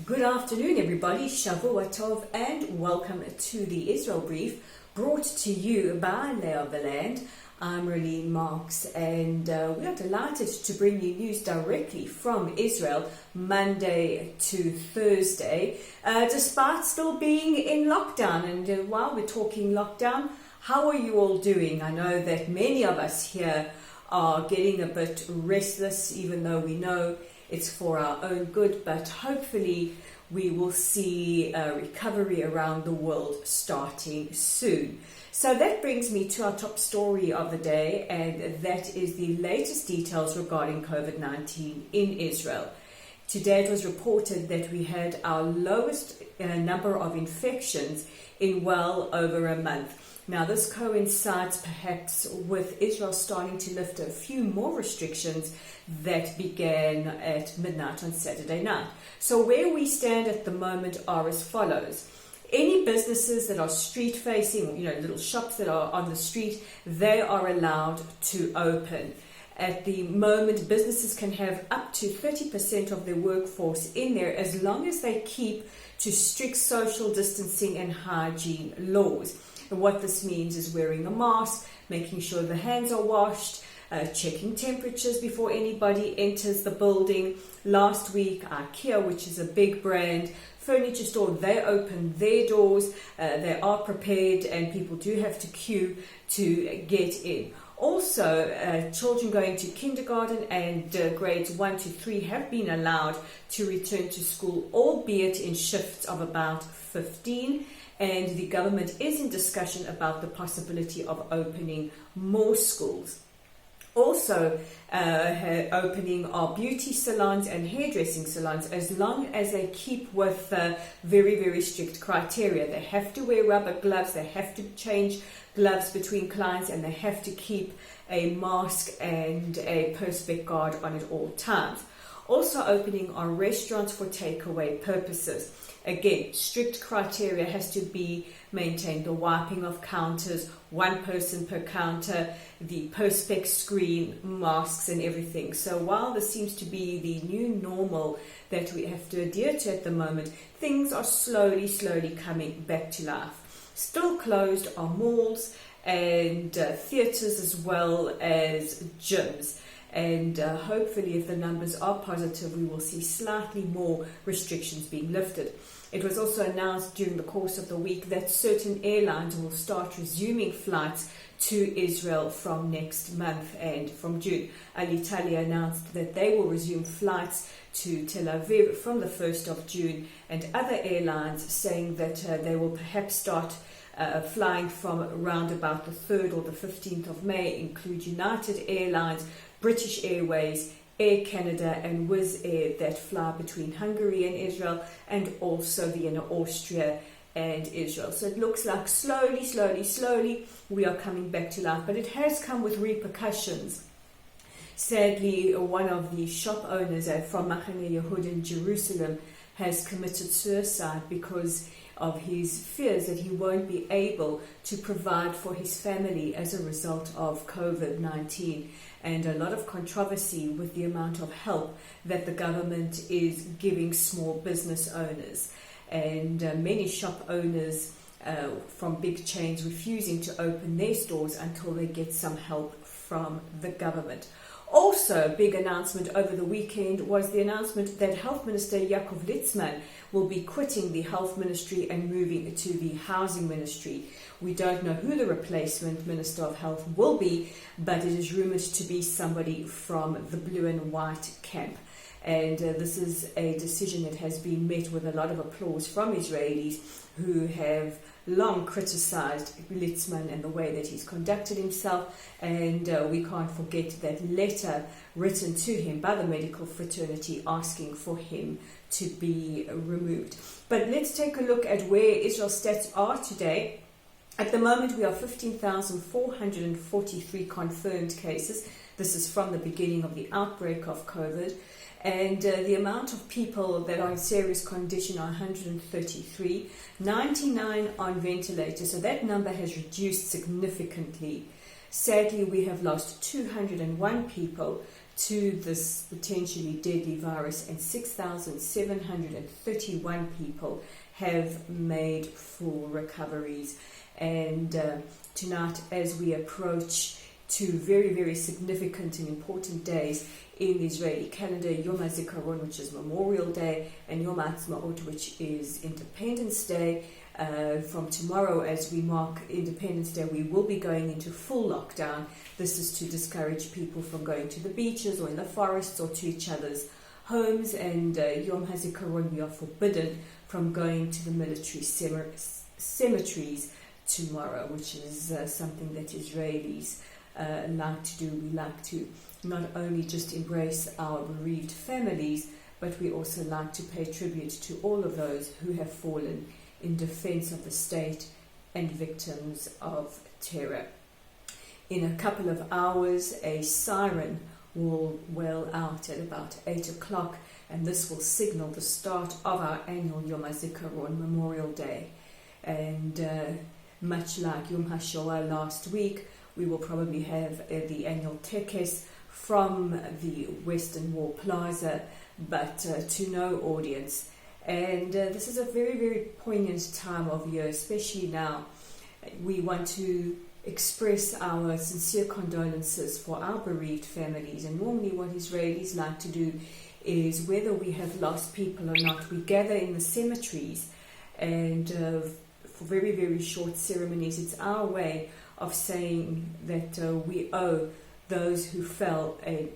Good afternoon, everybody. Shavua Tov, and welcome to the Israel Brief, brought to you by Lay of the Land. I'm Rolene Marks, and we are delighted to bring you news directly from Israel, Monday to Thursday, despite still being in lockdown. And while we're talking lockdown, how are you all doing? I know that many of us here are getting a bit restless, even though we know it's for our own good, but hopefully we will see a recovery around the world starting soon. So that brings me to our top story of the day, and that is the latest details regarding COVID-19 in Israel. Today it was reported that we had our lowest number of infections in well over a month. Now, this coincides perhaps with Israel starting to lift a few more restrictions that began at midnight on Saturday night. So where we stand at the moment are as follows. Any businesses that are street facing, little shops that are on the street, they are allowed to open. At the moment, businesses can have up to 30% of their workforce in there as long as they keep to strict social distancing and hygiene laws. And what this means is wearing a mask, making sure the hands are washed, checking temperatures before anybody enters the building. Last week, IKEA, which is a big brand furniture store, they opened their doors. They are prepared, and people do have to queue to get in. Also, children going to kindergarten and grades 1 to 3 have been allowed to return to school, albeit in shifts of about 15. And the government is in discussion about the possibility of opening more schools. Also opening are beauty salons and hairdressing salons, as long as they keep with very, very strict criteria. They have to wear rubber gloves, they have to change gloves between clients, and they have to keep a mask and a perspex guard on at all times. Also opening are restaurants for takeaway purposes. Again, strict criteria has to be maintained. The wiping of counters, one person per counter, the perspex screen, masks and everything. So while this seems to be the new normal that we have to adhere to at the moment, things are slowly coming back to life. Still closed are malls and theatres, as well as gyms. And hopefully, if the numbers are positive, we will see slightly more restrictions being lifted. It was also announced during the course of the week that certain airlines will start resuming flights to Israel from next month and from June. Alitalia announced that they will resume flights to Tel Aviv from the 1st of June, and other airlines saying that they will perhaps start flying from around about the 3rd or the 15th of May include United Airlines, British Airways, Air Canada and Wizz Air that fly between Hungary and Israel, and also Vienna, Austria and Israel. So it looks like slowly we are coming back to life, but it has come with repercussions. Sadly, one of the shop owners from Machane Yehud in Jerusalem has committed suicide because of his fears that he won't be able to provide for his family as a result of COVID-19, and a lot of controversy with the amount of help that the government is giving small business owners, and many shop owners from big chains refusing to open their stores until they get some help from the government. Also, a big announcement over the weekend was the announcement that Health Minister Yaakov Litzman will be quitting the Health Ministry and moving to the Housing Ministry. We don't know who the replacement Minister of Health will be, but it is rumored to be somebody from the blue and white camp. And this is a decision that has been met with a lot of applause from Israelis who have long criticized Litzman and the way that he's conducted himself, and we can't forget that letter written to him by the medical fraternity asking for him to be removed. But let's take a look at where Israel's stats are today. At the moment, we are 15,443 confirmed cases. This is from the beginning of the outbreak of COVID. And the amount of people that are in serious condition are 133, 99 on ventilators. So that number has reduced significantly. Sadly, we have lost 201 people to this potentially deadly virus, and 6,731 people have made full recoveries. And tonight, as we approach two very, very significant and important days in the Israeli calendar, Yom Hazikaron, which is Memorial Day, and Yom Ha'atzmaut, which is Independence Day. From tomorrow, as we mark Independence Day, we will be going into full lockdown. This is to discourage people from going to the beaches or in the forests or to each other's homes. And Yom Hazikaron, we are forbidden from going to the military cemeteries tomorrow, which is something that Israelis like to do. We like to not only just embrace our bereaved families, but we also like to pay tribute to all of those who have fallen in defense of the state and victims of terror. In a couple of hours, a siren will wail out at about 8 o'clock, and this will signal the start of our annual Yom HaZikaron Memorial Day. And much like Yom HaShoah last week, we will probably have the annual tekes from the Western Wall Plaza, but to no audience. And this is a very, very poignant time of year, especially now. We want to express our sincere condolences for our bereaved families. And normally what Israelis like to do is, whether we have lost people or not, we gather in the cemeteries and for very, very short ceremonies. It's our way of saying that we owe those who fell an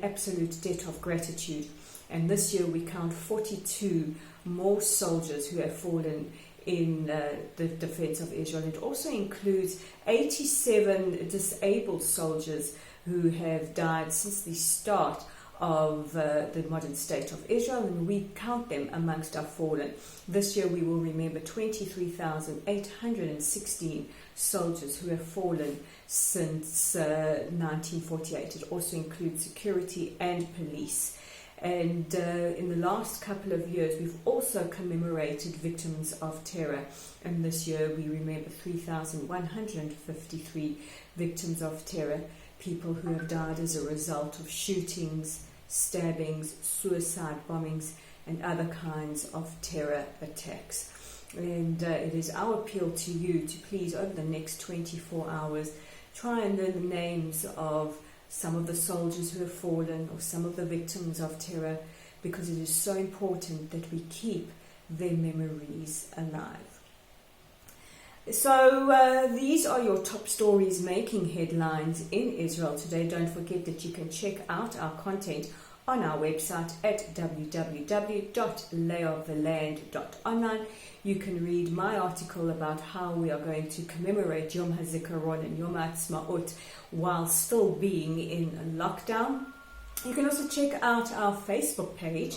absolute debt of gratitude. And this year we count 42 more soldiers who have fallen in the defense of Israel. It also includes 87 disabled soldiers who have died since the start of the modern state of Israel, and we count them amongst our fallen. This year we will remember 23,816 soldiers who have fallen since 1948. It also includes security and police. And in the last couple of years, we've also commemorated victims of terror. And this year we remember 3,153 victims of terror, people who have died as a result of shootings, stabbings, suicide bombings, and other kinds of terror attacks. And it is our appeal to you to please, over the next 24 hours, try and learn the names of some of the soldiers who have fallen or some of the victims of terror, because it is so important that we keep their memories alive. So these are your top stories making headlines in Israel today. Don't forget that you can check out our content on our website at www.layoftheland.online. You can read my article about how we are going to commemorate Yom HaZikaron and Yom Ha'atzmaut while still being in lockdown. You can also check out our Facebook page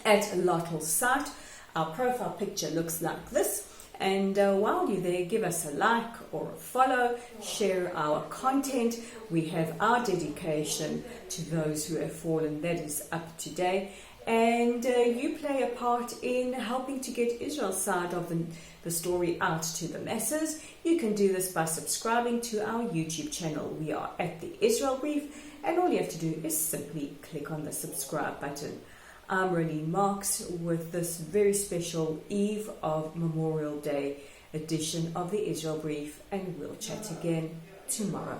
at Lottl site. Our profile picture looks like this. And while you're there, give us a like or a follow, share our content. We have our dedication to those who have fallen, that is up to date. And you play a part in helping to get Israel's side of the story out to the masses. You can do this by subscribing to our YouTube channel. We are at the Israel Brief, and all you have to do is simply click on the subscribe button. I'm Rolene Marks with this very special Eve of Memorial Day edition of the Israel Brief, and we'll chat again tomorrow.